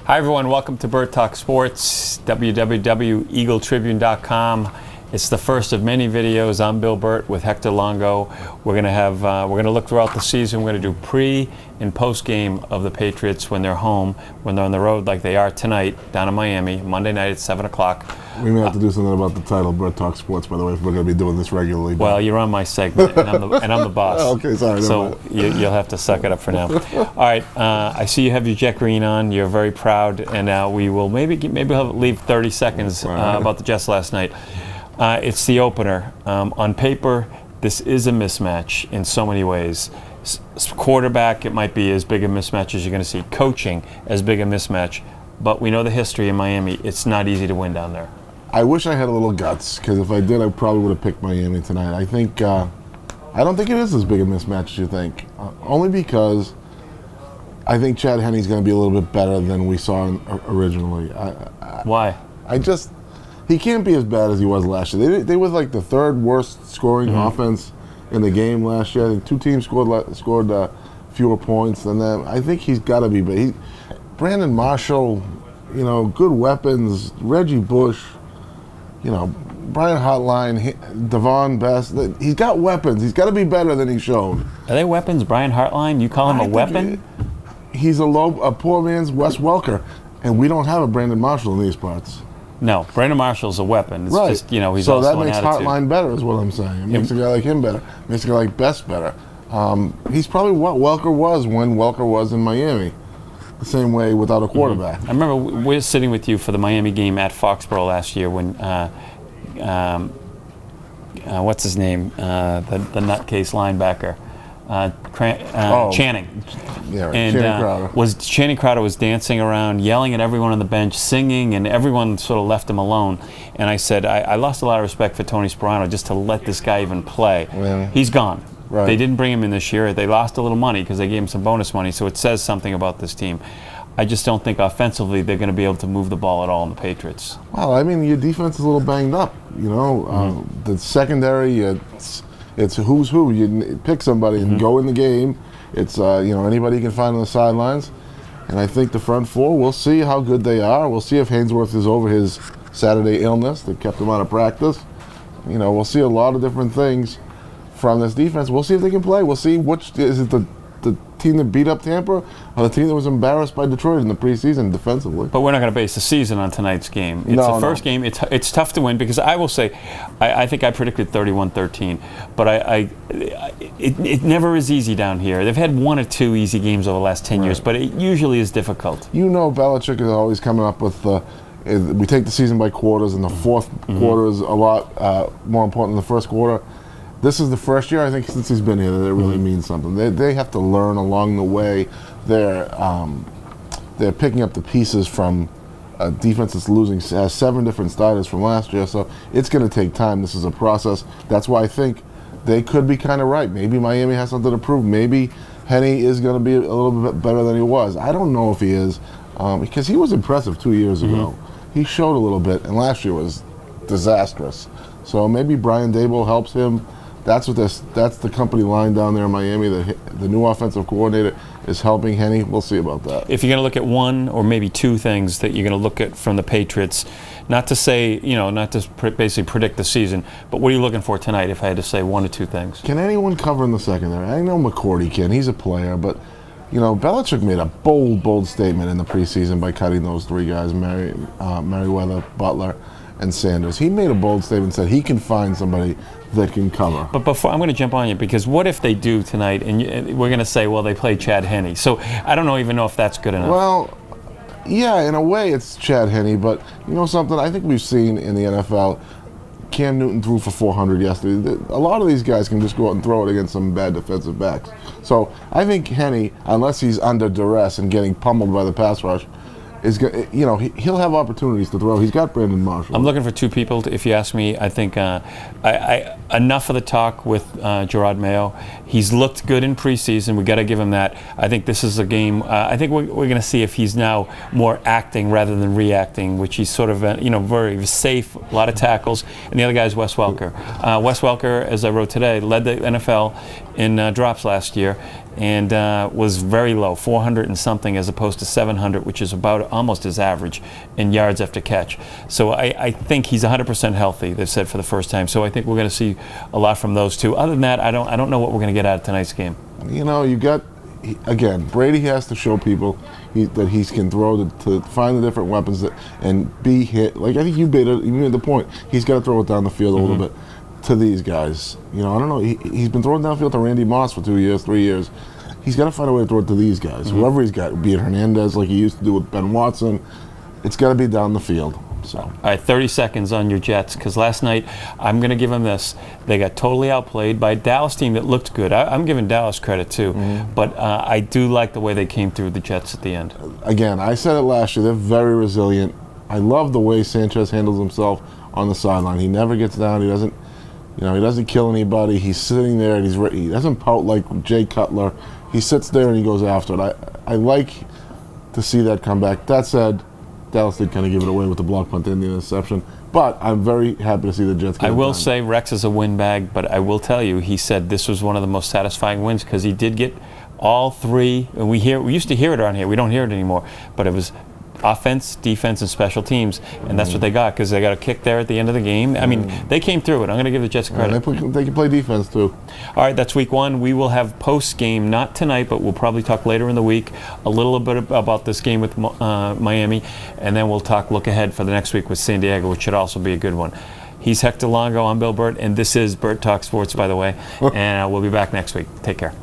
Hi everyone, welcome to Bird Talk Sports, www.eagletribune.com. It's the first of many videos. I'm Bill Burt with Hector Longo. We're gonna look throughout the season. We're gonna do pre and post game of the Patriots when they're home, when they're on the road like they are tonight down in Miami, Monday night at 7 o'clock. We may have to do something about the title, Bird Talk Sports, by the way, if we're going to be doing this regularly. Well, you're on my segment, and I'm the boss. Okay, sorry. So you'll have to suck it up for now. All right, I see you have your jet green on. You're very proud, and we will maybe we'll leave 30 seconds about the Jets last night. It's the opener. On paper, this is a mismatch in so many ways. Quarterback, it might be as big a mismatch as you're going to see. Coaching, as big a mismatch. But we know the history in Miami. It's not easy to win down there. I wish I had a little guts, because if I did, I probably would have picked Miami tonight. I don't think it is as big a mismatch as you think. Only because I think Chad Henne's going to be a little bit better than we saw originally. Why? He can't be as bad as he was last year. They were like the third worst scoring offense in the game last year. I think two teams scored fewer points than them. I think he's got to be better. Brandon Marshall, good weapons. Reggie Bush, Brian Hartline, Devon Best. He's got weapons. He's got to be better than he's shown. Are they weapons? Brian Hartline? You call him a weapon? He's a poor man's Wes Welker, and we don't have a Brandon Marshall in these parts. No, Brandon Marshall's a weapon. It's right. just, he's so also that makes an attitude. Hartline better, is what I'm saying. It makes a guy like him better. Makes a guy like Best better. He's probably what Welker was when Welker was in Miami. The same way without a quarterback. I remember we were sitting with you for the Miami game at Foxborough last year when, what's his name, the nutcase linebacker, Channing. Yeah, right. And Channing Crowder was dancing around, yelling at everyone on the bench, singing, and everyone sort of left him alone. And I said, I lost a lot of respect for Tony Sparano just to let this guy even play. Yeah. He's gone. Right. They didn't bring him in this year. They lost a little money because they gave him some bonus money, so it says something about this team. I just don't think offensively they're going to be able to move the ball at all in the Patriots. Well, I mean, your defense is a little banged up. The secondary, it's who's who. You pick somebody and go in the game. It's anybody you can find on the sidelines. And I think the front four, we'll see how good they are. We'll see if Hainsworth is over his Saturday illness that kept him out of practice. We'll see a lot of different things from this defense. We'll see if they can play. We'll see which is it the team that beat up Tampa or the team that was embarrassed by Detroit in the preseason defensively. But we're not going to base the season on tonight's game. It's the first game. It's tough to win because I will say, I think I predicted 31-13, but it never is easy down here. They've had one or two easy games over the last 10 years, but it usually is difficult. Belichick is always coming up with we take the season by quarters, and the fourth quarter is a lot more important than the first quarter. This is the first year, I think, since he's been here that it really means something. They have to learn along the way. They're picking up the pieces from a defense that's losing, has 7 different starters from last year, so it's going to take time. This is a process. That's why I think they could be kind of right. Maybe Miami has something to prove. Maybe Henne is going to be a little bit better than he was. I don't know if he is, because he was impressive 2 years ago. He showed a little bit, and last year was disastrous. So maybe Brian Daboll helps him. That's the company line down there in Miami. The new offensive coordinator is helping Henne. We'll see about that. If you're going to look at one or maybe two things that you're going to look at from the Patriots, not to say, not to basically predict the season, but what are you looking for tonight if I had to say one or two things? Can anyone cover in the secondary? I know McCourty can. He's a player, but Belichick made a bold statement in the preseason by cutting those 3 guys, Merriweather, Butler, and Sanders. He made a bold statement and said he can find somebody that can cover. But before, I'm going to jump on you, because what if they do tonight and we're going to say, well, they played Chad Henne. So I don't even know if that's good enough. Well, yeah, in a way it's Chad Henne, but something I think we've seen in the NFL, Cam Newton threw for 400 yesterday. A lot of these guys can just go out and throw it against some bad defensive backs. So I think Henne, unless he's under duress and getting pummeled by the pass rush, he'll have opportunities to throw. He's got Brandon Marshall. I'm looking for two people. If you ask me, I think enough of the talk with Gerard Mayo. He's looked good in preseason. We got to give him that. I think this is a game. I think we're going to see if he's now more acting rather than reacting, which he's sort of very safe. A lot of tackles. And the other guy is Wes Welker. Wes Welker, as I wrote today, led the NFL in drops last year, and was very low, 400 and something as opposed to 700, which is about almost his average in yards after catch. So I think he's 100% healthy, they've said, for the first time. So I think we're going to see a lot from those two. Other than that, I don't know what we're going to get out of tonight's game. You know, you got, again, Brady has to show people that he can throw to find the different weapons and be hit. Like, I think you made the point. He's got to throw it down the field a little bit to these guys. You know, I don't know. He's been throwing downfield to Randy Moss for 2 years, 3 years. He's got to find a way to throw it to these guys. Whoever he's got, be it Hernandez like he used to do with Ben Watson, it's got to be down the field. So. All right, 30 seconds on your Jets, because last night, I'm going to give them this. They got totally outplayed by a Dallas team that looked good. I'm giving Dallas credit, too. But I do like the way they came through the Jets at the end. Again, I said it last year. They're very resilient. I love the way Sanchez handles himself on the sideline. He never gets down. He doesn't kill anybody. He's sitting there, and he doesn't pout like Jay Cutler. He sits there, and he goes after it. I like to see that come back. That said, Dallas did kind of give it away with the block punt and the interception. But I'm very happy to see the Jets get it I will done. say Rex is a win bag, but I will tell you, he said this was one of the most satisfying wins because he did get all three. And we used to hear it around here. We don't hear it anymore. But it was offense, defense, and special teams, and that's what they got because they got a kick there at the end of the game. I mean, they came through it. I'm going to give the Jets credit. They can play defense too. All right, that's week one. We will have post-game, not tonight, but we'll probably talk later in the week a little bit about this game with Miami, and then we'll look ahead for the next week with San Diego, which should also be a good one. He's Hector Longo. I'm Bill Burt, and this is Burt Talk Sports, by the way, and we'll be back next week. Take care.